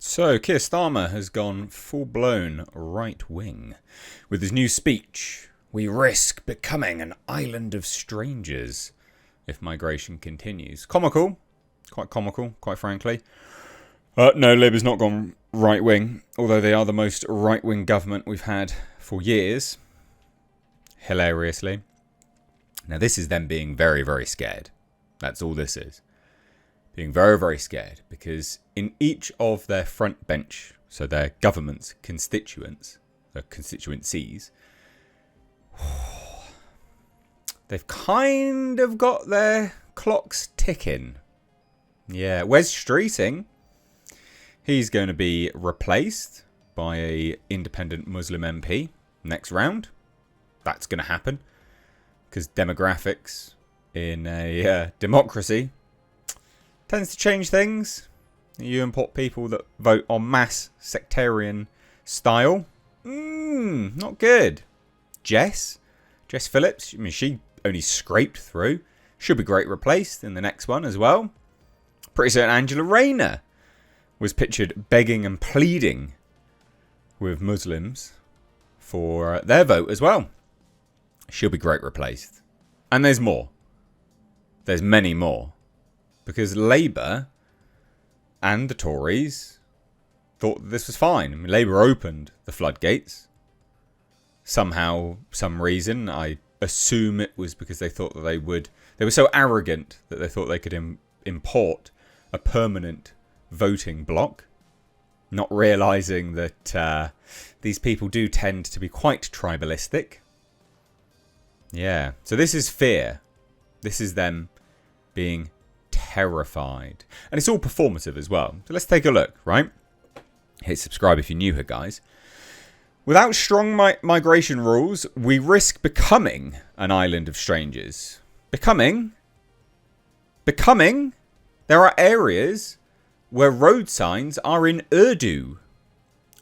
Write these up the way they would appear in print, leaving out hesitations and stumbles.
So, Keir Starmer has gone full-blown right-wing. With his new speech, we risk becoming an island of strangers if migration continues. Comical. Quite comical, quite frankly. No, Labour's not gone right-wing, although they are the most right-wing government we've had for years. Hilariously. Now, this is them being very, very scared. That's all this is. Being very, very scared, because in each of their front bench, so their government's constituents, their constituencies, they've kind of got their clocks ticking. Yeah, Wes Streeting, he's going to be replaced by a independent Muslim MP next round. That's going to happen, because demographics in a democracy tends to change things. You import people that vote en masse sectarian style. Not good. Jess Phillips, I mean, she only scraped through. Should be great replaced in the next one as well. Pretty certain Angela Rayner was pictured begging and pleading with Muslims for their vote as well. She'll be great replaced. And there's more. There's many more. Because Labour and the Tories thought that this was fine. I mean, Labour opened the floodgates. Somehow, some reason, I assume it was because they thought that they were so arrogant that they thought they could import a permanent voting bloc. Not realising that these people do tend to be quite tribalistic. Yeah, so this is fear. This is them being terrified. And it's all performative as well. So let's take a look, right? Hit subscribe if you're new here, guys. Without strong migration rules, we risk becoming an island of strangers. Becoming? There are areas where road signs are in Urdu.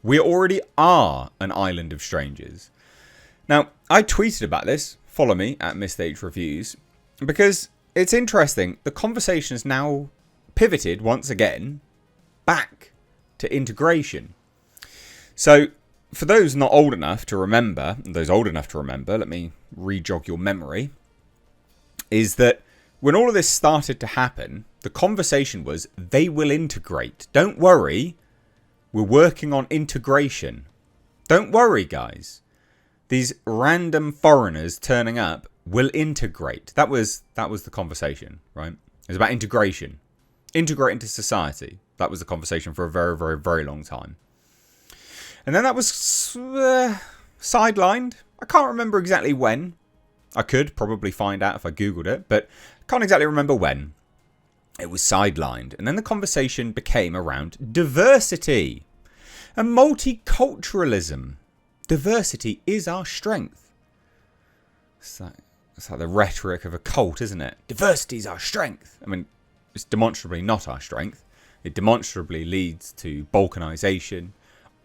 We already are an island of strangers. Now, I tweeted about this. Follow me at Missed Reviews. Because it's interesting. The conversation has now pivoted once again back to integration. So, for those not old enough to remember, and those old enough to remember, let me re-jog your memory, is that when all of this started to happen, the conversation was, they will integrate. Don't worry, we're working on integration. Don't worry, guys. These random foreigners turning up will integrate. That was the conversation, right? It was about integration. Integrate into society. That was the conversation for a very, very, very long time. And then that was sidelined. I can't remember exactly when. I could probably find out if I Googled it, but I can't exactly remember when. It was sidelined. And then the conversation became around diversity and multiculturalism. Diversity is our strength. It's like the rhetoric of a cult, isn't it? Diversity is our strength. I mean, it's demonstrably not our strength. It demonstrably leads to balkanization,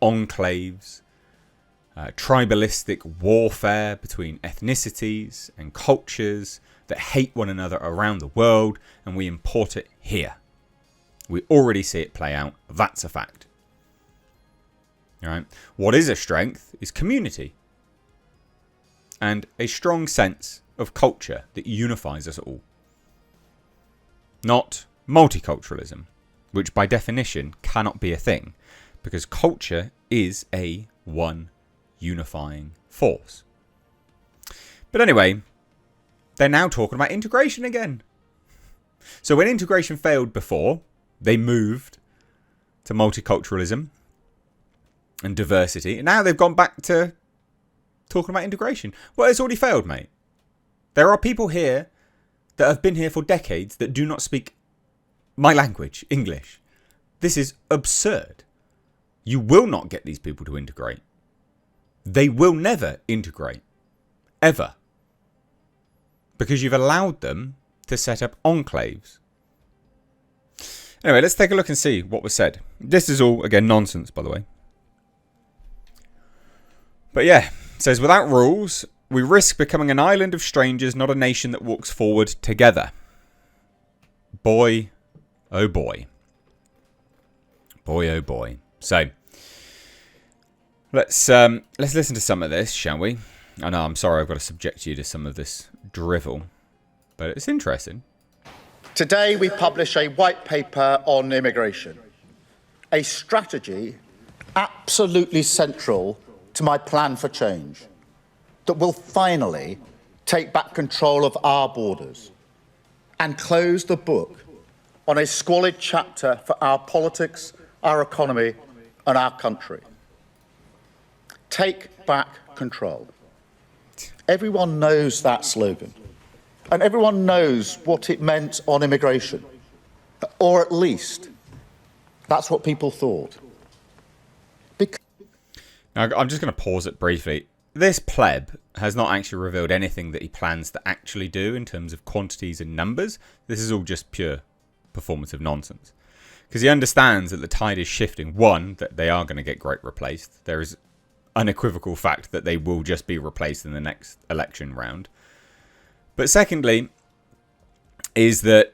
enclaves, tribalistic warfare between ethnicities and cultures that hate one another around the world, and we import it here. We already see it play out. That's a fact. All right. What is a strength is community and a strong sense of culture that unifies us all. Not multiculturalism, which by definition cannot be a thing, because culture is a one unifying force. But anyway, they're now talking about integration again. So when integration failed before, they moved to multiculturalism and diversity, and now they've gone back to talking about integration. Well, it's already failed, mate. There are people here that have been here for decades that do not speak my language, English. This is absurd. You will not get these people to integrate. They will never integrate. Ever. Because you've allowed them to set up enclaves. Anyway, let's take a look and see what was said. This is all, again, nonsense, by the way. But yeah, it says, without rules, we risk becoming an island of strangers, not a nation that walks forward together. Boy, oh boy. Boy, oh boy. So let's listen to some of this, shall we? I know, I'm sorry I've got to subject you to some of this drivel, but it's interesting. Today we publish a white paper on immigration, a strategy absolutely central to my plan for change that will finally take back control of our borders and close the book on a squalid chapter for our politics, our economy, and our country. Take back control. Everyone knows that slogan, and everyone knows what it meant on immigration, or at least that's what people thought. Now, I'm just going to pause it briefly. This pleb has not actually revealed anything that he plans to actually do in terms of quantities and numbers. This is all just pure performative nonsense. Because he understands that the tide is shifting. One, that they are going to get great replaced. There is unequivocal fact that they will just be replaced in the next election round. But secondly, is that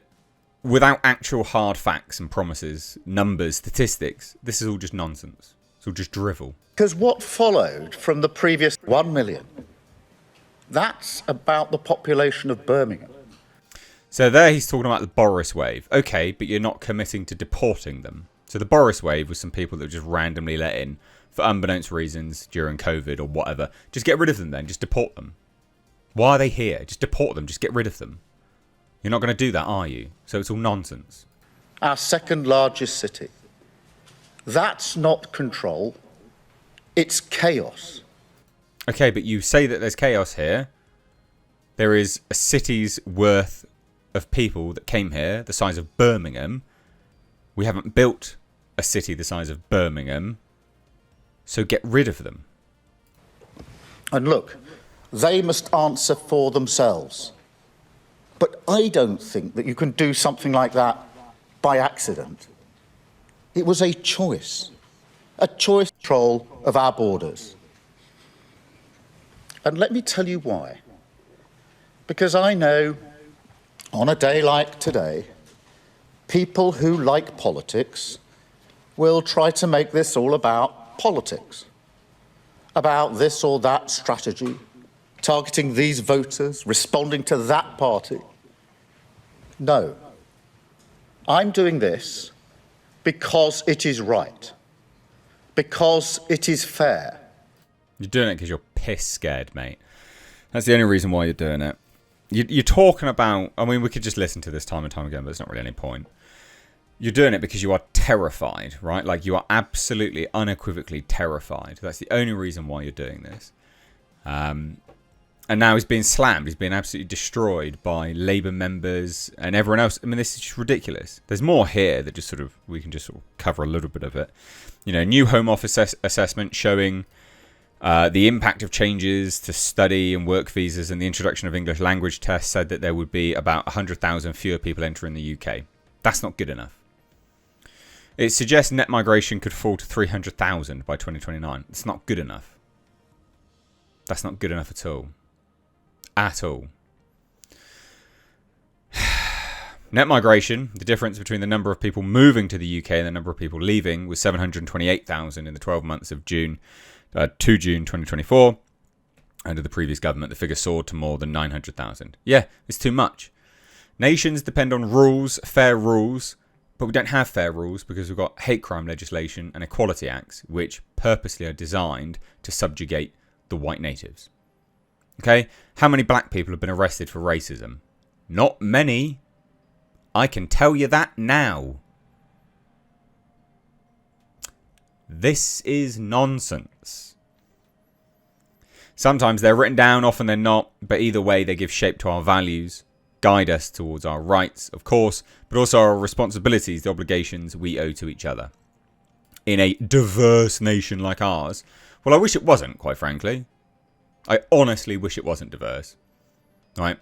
without actual hard facts and promises, numbers, statistics, this is all just nonsense. It's all just drivel. Because what followed from the previous 1 million, that's about the population of Birmingham. So there he's talking about the Boris wave. Okay, but you're not committing to deporting them. So the Boris wave was some people that were just randomly let in for unbeknownst reasons during COVID or whatever. Just get rid of them then. Just deport them. Why are they here? Just deport them. Just get rid of them. You're not going to do that, are you? So it's all nonsense. Our second largest city. That's not control. It's chaos. Okay, but you say that there's chaos here. There is a city's worth of people that came here, the size of Birmingham. We haven't built a city the size of Birmingham. So get rid of them. And look, they must answer for themselves. But I don't think that you can do something like that by accident. It was a choice control of our borders. And let me tell you why. Because I know, on a day like today, people who like politics will try to make this all about politics, about this or that strategy, targeting these voters, responding to that party. No, I'm doing this because it is right, because it is fair. You're doing it because you're piss scared, mate. That's the only reason why you're doing it. You're talking about, I mean, we could just listen to this time and time again, but there's not really any point. You're doing it because you are terrified, right? Like, you are absolutely, unequivocally terrified. That's the only reason why you're doing this. And now he's being slammed. He's being absolutely destroyed by Labour members and everyone else. I mean, this is just ridiculous. There's more here that just we can just sort of cover a little bit of it. You know, new Home Office assessment showing the impact of changes to study and work visas and the introduction of English language tests said that there would be about 100,000 fewer people entering the UK. That's not good enough. It suggests net migration could fall to 300,000 by 2029. It's not good enough. That's not good enough at all. At all. Net migration, the difference between the number of people moving to the UK and the number of people leaving, was 728,000 in the 12 months of June to June 2024. Under the previous government, the figure soared to more than 900,000. Yeah, it's too much. Nations depend on rules, fair rules, but we don't have fair rules because we've got hate crime legislation and equality acts, which purposely are designed to subjugate the white natives. Okay? How many black people have been arrested for racism? Not many. I can tell you that now. This is nonsense. Sometimes they're written down, often they're not, but either way they give shape to our values, guide us towards our rights, of course, but also our responsibilities, the obligations we owe to each other. In a diverse nation like ours, well, I wish it wasn't, quite frankly. I honestly wish it wasn't diverse. Right?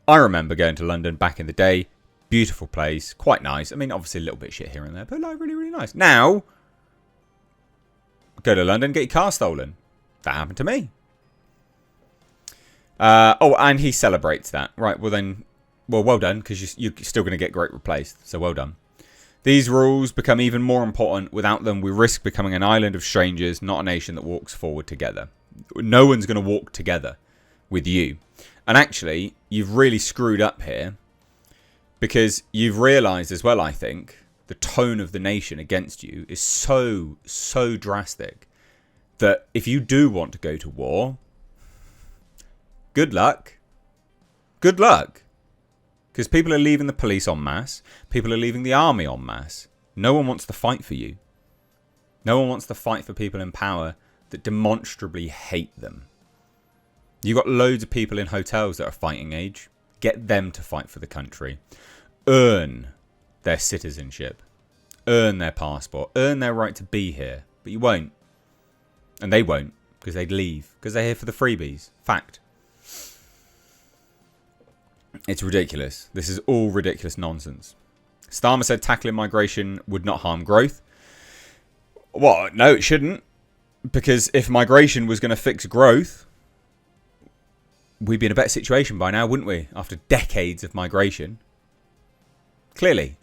I remember going to London back in the day. Beautiful place, quite nice. I mean, obviously a little bit shit here and there, but like really, really nice. Now, go to London, get your car stolen. That happened to me. Oh, and he celebrates that. Right, well then, well done, because you're still going to get great replaced. So well done. These rules become even more important. Without them, we risk becoming an island of strangers, not a nation that walks forward together. No one's going to walk together with you. And actually, you've really screwed up here because you've realised as well, I think, the tone of the nation against you is so drastic that if you do want to go to war, good luck. Good luck. Because people are leaving the police en masse. People are leaving the army en masse. No one wants to fight for you. No one wants to fight for people in power that demonstrably hate them. You've got loads of people in hotels that are fighting age. Get them to fight for the country. Earn their citizenship. Earn their passport. Earn their right to be here. But you won't. And they won't. Because they'd leave. Because they're here for the freebies. Fact. It's ridiculous. This is all ridiculous nonsense. Starmer said tackling migration would not harm growth. Well, no, it shouldn't. Because if migration was going to fix growth, we'd be in a better situation by now, wouldn't we? After decades of migration. Clearly.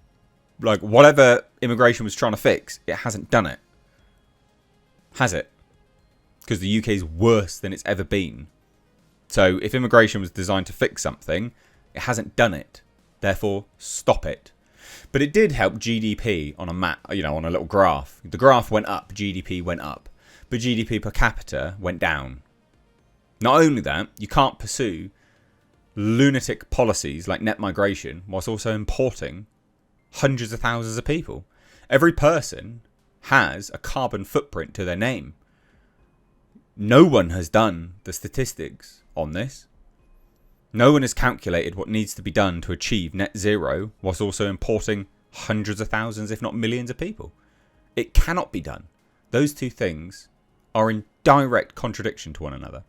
Like, whatever immigration was trying to fix, it hasn't done it. Has it? Because the UK is worse than it's ever been. So if immigration was designed to fix something, it hasn't done it. Therefore, stop it. But it did help GDP on a map, on a little graph. The graph went up, GDP went up. But GDP per capita went down. Not only that, you can't pursue lunatic policies like net migration whilst also importing hundreds of thousands of people. Every person has a carbon footprint to their name. No one has done the statistics on this. No one has calculated what needs to be done to achieve net zero whilst also importing hundreds of thousands, if not millions of people. It cannot be done. Those two things are in direct contradiction to one another.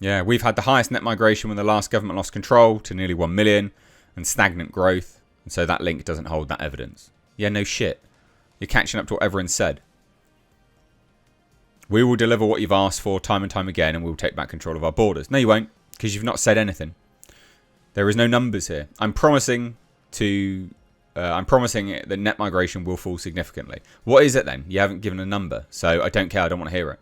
Yeah, we've had the highest net migration when the last government lost control to nearly 1 million and stagnant growth. And so that link doesn't hold that evidence. Yeah, no shit. You're catching up to what everyone said. We will deliver what you've asked for time and time again and we'll take back control of our borders. No, you won't, because you've not said anything. There is no numbers here. I'm promising that net migration will fall significantly. What is it then? You haven't given a number, so I don't care. I don't want to hear it.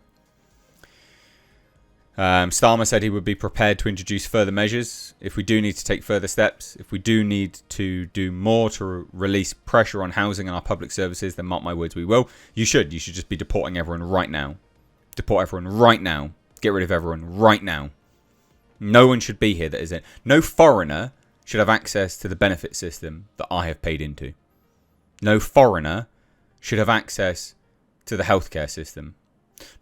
Starmer said he would be prepared to introduce further measures if we do need to take further steps. If we do need to do more to release pressure on housing and our public services, then mark my words, we will. You should. You should just be deporting everyone right now. Deport everyone right now. Get rid of everyone right now. No one should be here that isn't. No foreigner should have access to the benefit system that I have paid into. No foreigner should have access to the healthcare system.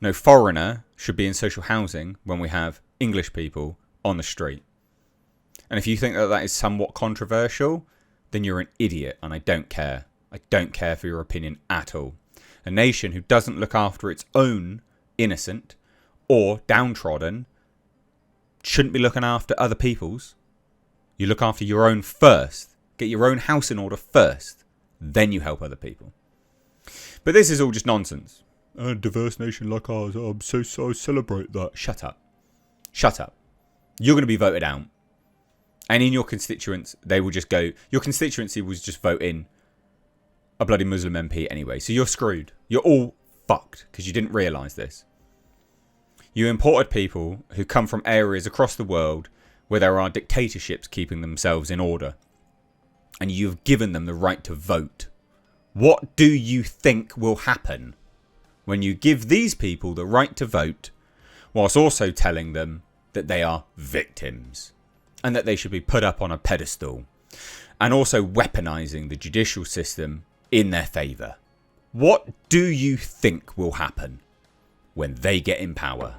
No foreigner should be in social housing when we have English people on the street. And if you think that that is somewhat controversial, then you're an idiot and I don't care. I don't care for your opinion at all. A nation who doesn't look after its own innocent or downtrodden shouldn't be looking after other people's. You look after your own first. Get your own house in order first. Then you help other people. But this is all just nonsense. A diverse nation like ours, I'm so celebrate that. Shut up. Shut up. You're going to be voted out. And in your constituents, they will just go... Your constituency will just vote in a bloody Muslim MP anyway. So you're screwed. You're all fucked because you didn't realise this. You imported people who come from areas across the world where there are dictatorships keeping themselves in order. And you've given them the right to vote. What do you think will happen when you give these people the right to vote whilst also telling them that they are victims and that they should be put up on a pedestal and also weaponising the judicial system in their favour? What do you think will happen when they get in power?